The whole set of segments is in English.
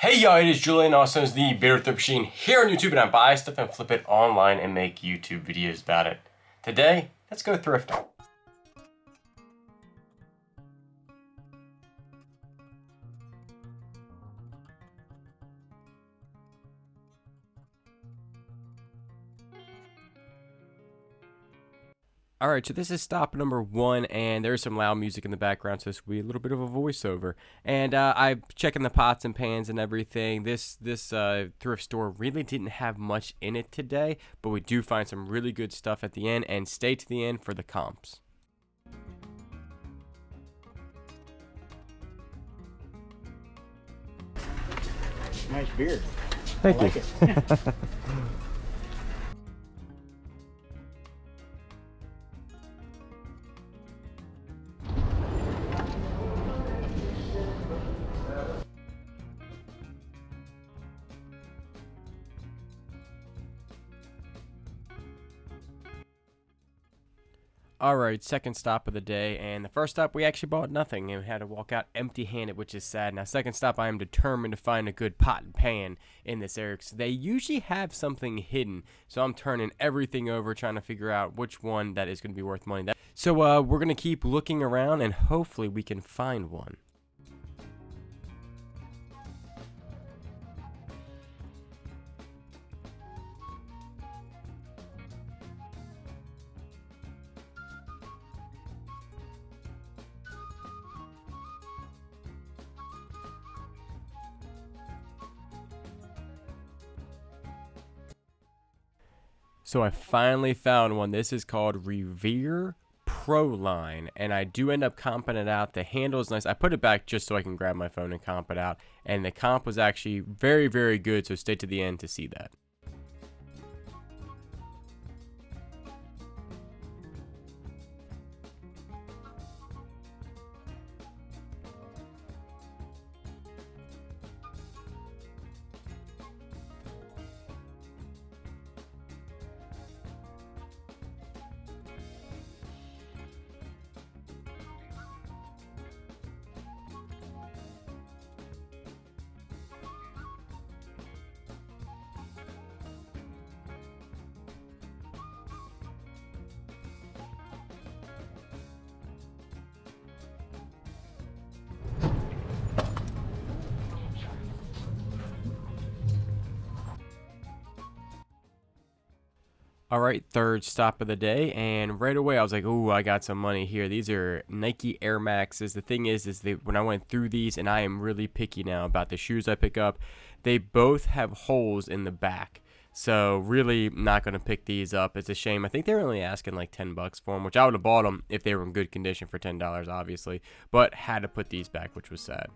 Hey y'all, it is Julian, also known as the Bearded Thrift Machine here on YouTube, and I buy stuff and flip it online and make YouTube videos about it. Today, let's go thrifting. Alright, so this is stop number 1, and there's some loud music in the background, so this will be a little bit of a voiceover. And I'm checking the pots and pans and everything. This thrift store really didn't have much in it today, but we do find some really good stuff at the end, and stay to the end for the comps. Nice beard. Thank I you. like it. Alright, second stop of the day, and the first stop we actually bought nothing and we had to walk out empty-handed, which is sad. Now, second stop, I am determined to find a good pot and pan in this area because they usually have something hidden, so I'm turning everything over trying to figure out which one that is going to be worth money. So we're going to keep looking around and hopefully we can find one. So I finally found one. This is called Revere Pro Line, and I do end up comping it out. The handle is nice. I put it back just so I can grab my phone and comp it out, and the comp was actually very, very good, so stay to the end to see that. Alright, third stop of the day, and right away I was like, ooh, I got some money here. These are Nike Air Maxes. The thing is when I went through these, and I am really picky now about the shoes I pick up, they both have holes in the back. So really not going to pick these up. It's a shame. I think they're only asking like 10 bucks for them, which I would have bought them if they were in good condition for $10, obviously, but had to put these back, which was sad.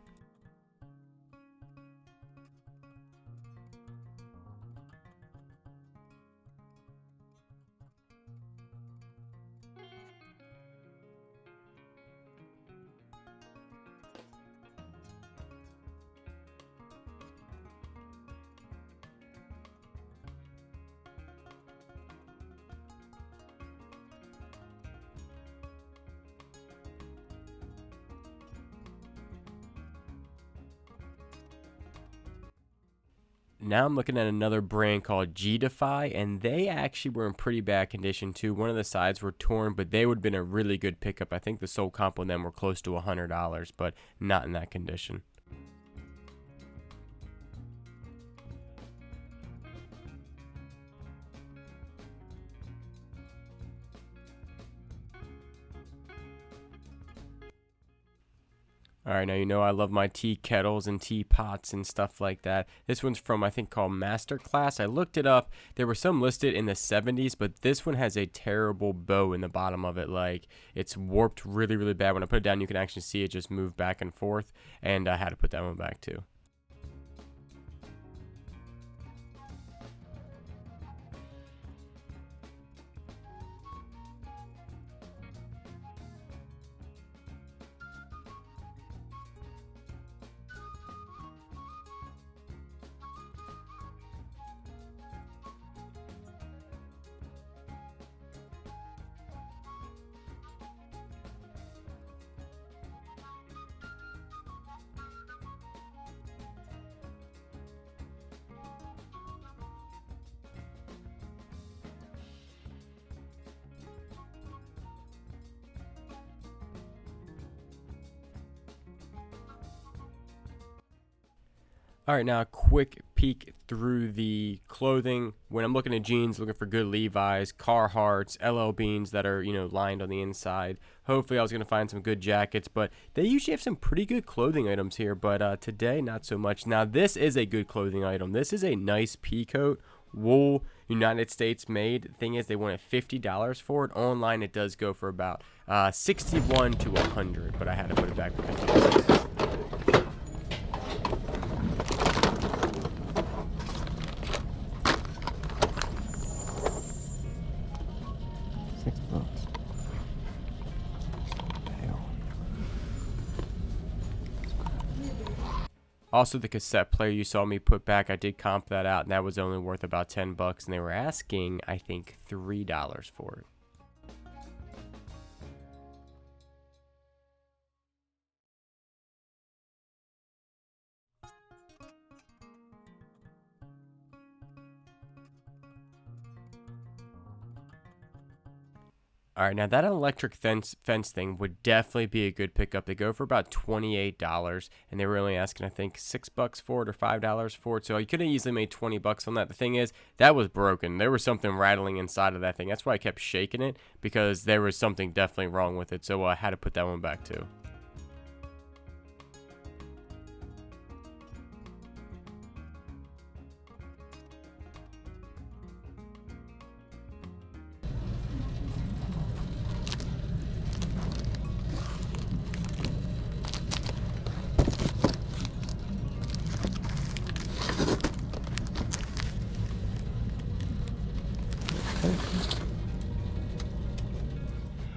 Now I'm looking at another brand called G-Defy, and they actually were in pretty bad condition too. One of the sides were torn, but they would have been a really good pickup. I think the sold comp on them were close to $100, but not in that condition. Alright, now you know I love my tea kettles and teapots and stuff like that. This one's from, I think, called Masterclass. I looked it up. There were some listed in the 70s, but this one has a terrible bow in the bottom of it. Like, it's warped really, really bad. When I put it down, you can actually see it just move back and forth, and I had to put that one back too. All right, now a quick peek through the clothing. When I'm looking at jeans, looking for good Levi's, Carhartts, LL Beans that are, lined on the inside. Hopefully I was going to find some good jackets, but they usually have some pretty good clothing items here, but today not so much. Now this is a good clothing item. This is a nice pea coat, wool, United States made. The thing is they wanted $50 for it. Online it does go for about 61 to 100, but I had to put it back because of this. Also, the cassette player you saw me put back, I did comp that out, and that was only worth about $10, and they were asking, I think, $3 for it. All right, now that electric fence thing would definitely be a good pickup. They go for about $28, and they were only asking, I think, $6 for it or $5 for it. So you could have easily made $20 on that. The thing is, that was broken. There was something rattling inside of that thing. That's why I kept shaking it, because there was something definitely wrong with it. So I had to put that one back too.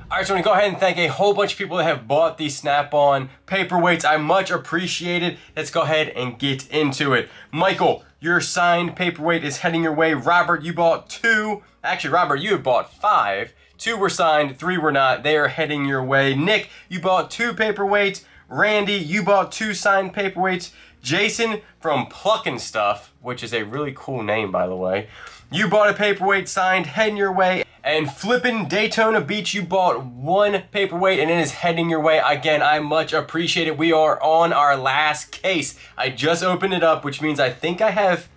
All right, so I'm gonna go ahead and thank a whole bunch of people that have bought these Snap-on paperweights. I much appreciate it. Let's go ahead and get into it. Michael, your signed paperweight is heading your way. Robert, you bought 2. Actually, Robert, you have bought 5. 2 were signed, 3 were not. They are heading your way. Nick, you bought 2 paperweights. Randy, you bought 2 signed paperweights. Jason from Pluckin' Stuff, which is a really cool name, by the way. You bought a paperweight signed, heading your way. And Flippin' Daytona Beach, you bought 1 paperweight and it is heading your way. Again, I much appreciate it. We are on our last case. I just opened it up, which means I think I have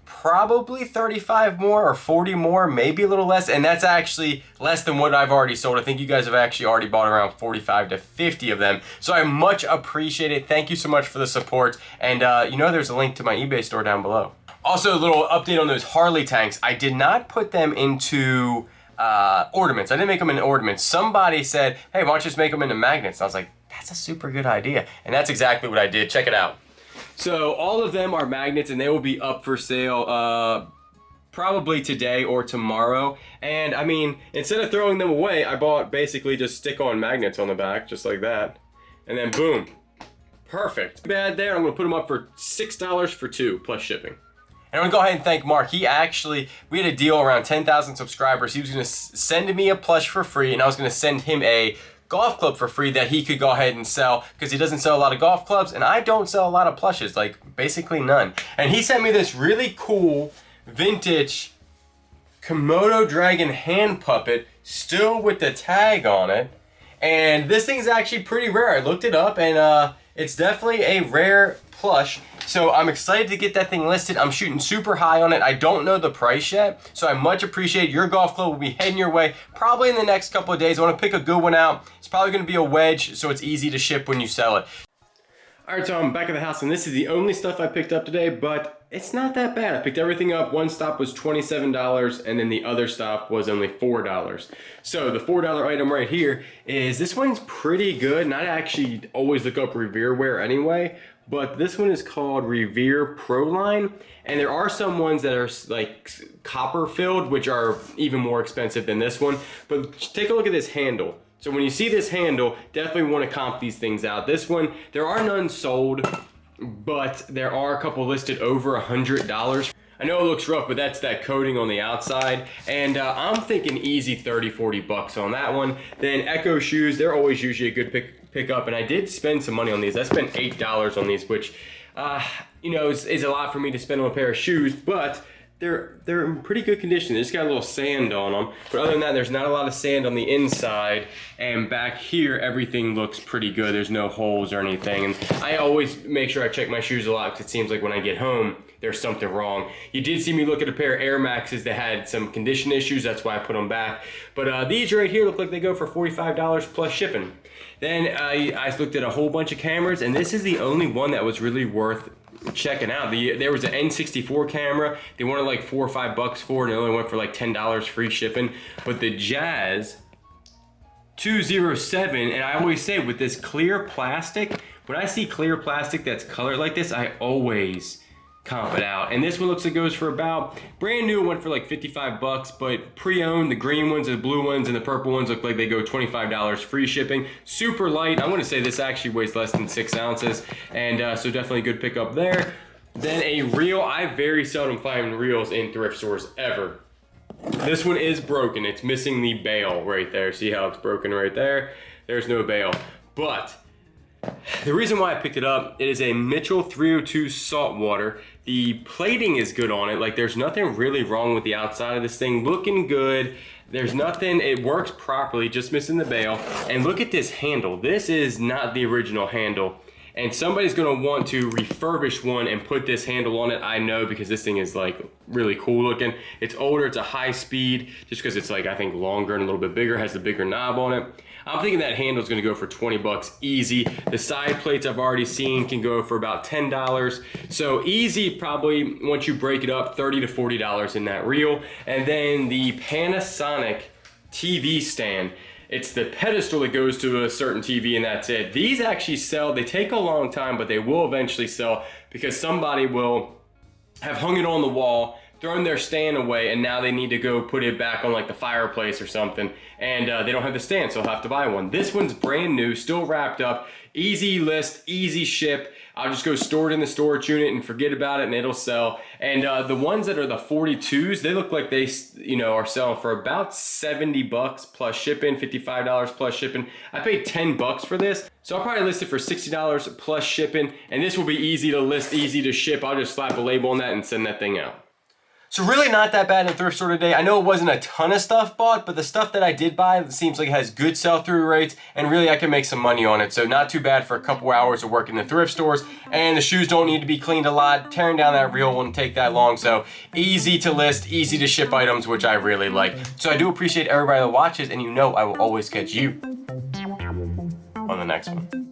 probably 35 more or 40 more, maybe a little less. And that's actually less than what I've already sold. I think you guys have actually already bought around 45 to 50 of them. So I much appreciate it. Thank you so much for the support. And there's a link to my eBay store down below. Also, a little update on those Harley tanks. I did not put them into ornaments. I didn't make them into ornaments. Somebody said, hey, why don't you just make them into magnets? And I was like, that's a super good idea. And that's exactly what I did. Check it out. So all of them are magnets and they will be up for sale probably today or tomorrow. And I mean, instead of throwing them away, I bought basically just stick-on magnets on the back, just like that. And then boom, perfect. Bad there. I'm gonna put them up for $6 for 2 plus shipping. And I'm gonna go ahead and thank Mark. We had a deal around 10,000 subscribers. He was gonna send me a plush for free, and I was gonna send him a golf club for free that he could go ahead and sell, because he doesn't sell a lot of golf clubs, and I don't sell a lot of plushes, like basically none. And he sent me this really cool vintage Komodo dragon hand puppet, still with the tag on it. And this thing's actually pretty rare. I looked it up, and it's definitely a rare plush. So I'm excited to get that thing listed. I'm shooting super high on it. I don't know the price yet, so I much appreciate your golf club will be heading your way probably in the next couple of days. I want to pick a good one out. It's probably going to be a wedge, so it's easy to ship when you sell it. All right, so I'm back at the house, and this is the only stuff I picked up today, but it's not that bad. I picked everything up. One stop was $27, and then the other stop was only $4. So the $4 item right here is, this one's pretty good, and I actually always look up Revere wear anyway, but this one is called Revere Pro Line, and there are some ones that are like copper filled, which are even more expensive than this one. But take a look at this handle. So when you see this handle, definitely want to comp these things out. This one, there are none sold, but there are a couple listed over $100. I know it looks rough, but that's that coating on the outside. And I'm thinking easy 30, 40 bucks on that one. Then Echo shoes, they're always usually a good pick up. And I did spend some money on these. I spent $8 on these, which, is a lot for me to spend on a pair of shoes, but they're in pretty good condition. They just got a little sand on them, but other than that, there's not a lot of sand on the inside. And back here, everything looks pretty good. There's no holes or anything. And I always make sure I check my shoes a lot because it seems like when I get home, there's something wrong. You did see me look at a pair of Air Maxes that had some condition issues. That's why I put them back. But these right here look like they go for $45 plus shipping. Then I looked at a whole bunch of cameras, and this is the only one that was really worth checking out. There was an N64 camera. They wanted like $4 or $5 for it, and it only went for like $10 free shipping. But the Jazz 207, and I always say with this clear plastic, when I see clear plastic that's colored like this, I always comp it out. And this one looks like it goes for about, brand new went for like $55, but pre-owned, the green ones, the blue ones, and the purple ones look like they go $25 free shipping. Super light. I'm gonna say this actually weighs less than 6 ounces, and so definitely a good pickup there. Then a reel. I very seldom find reels in thrift stores ever. This one is broken. It's missing the bail right there. See how it's broken right there? There's no bail. But the reason why I picked it up, it is a Mitchell 302 saltwater. The plating is good on it. Like, there's nothing really wrong with the outside of this thing. Looking good. There's nothing, it works properly, just missing the bail. And look at this handle. This is not the original handle. And somebody's gonna want to refurbish one and put this handle on it, I know, because this thing is like really cool looking. It's older, it's a high speed, just because it's like, I think longer and a little bit bigger, has the bigger knob on it. I'm thinking that handle is gonna go for $20 easy. The side plates I've already seen can go for about $10. So easy, probably, once you break it up, $30 to $40 in that reel. And then the Panasonic TV stand. It's the pedestal that goes to a certain TV, and that's it. These actually sell. They take a long time, but they will eventually sell because somebody will have hung it on the wall, thrown their stand away, and now they need to go put it back on like the fireplace or something, and they don't have the stand, so they'll have to buy one. This one's brand new, still wrapped up, easy list, easy ship. I'll just go store it in the storage unit and forget about it, and it'll sell. And the ones that are the 42s, they look like they, you know, are selling for about $70 plus shipping, $55 plus shipping. I paid $10 for this, so I'll probably list it for $60 plus shipping, and this will be easy to list, easy to ship. I'll just slap a label on that and send that thing out. So really not that bad in the thrift store today. I know it wasn't a ton of stuff bought, but the stuff that I did buy seems like it has good sell-through rates, and really I can make some money on it. So not too bad for a couple hours of work in the thrift stores, and the shoes don't need to be cleaned a lot. Tearing down that reel won't take that long, so easy to list, easy to ship items, which I really like. So I do appreciate everybody that watches, and you know I will always catch you on the next one.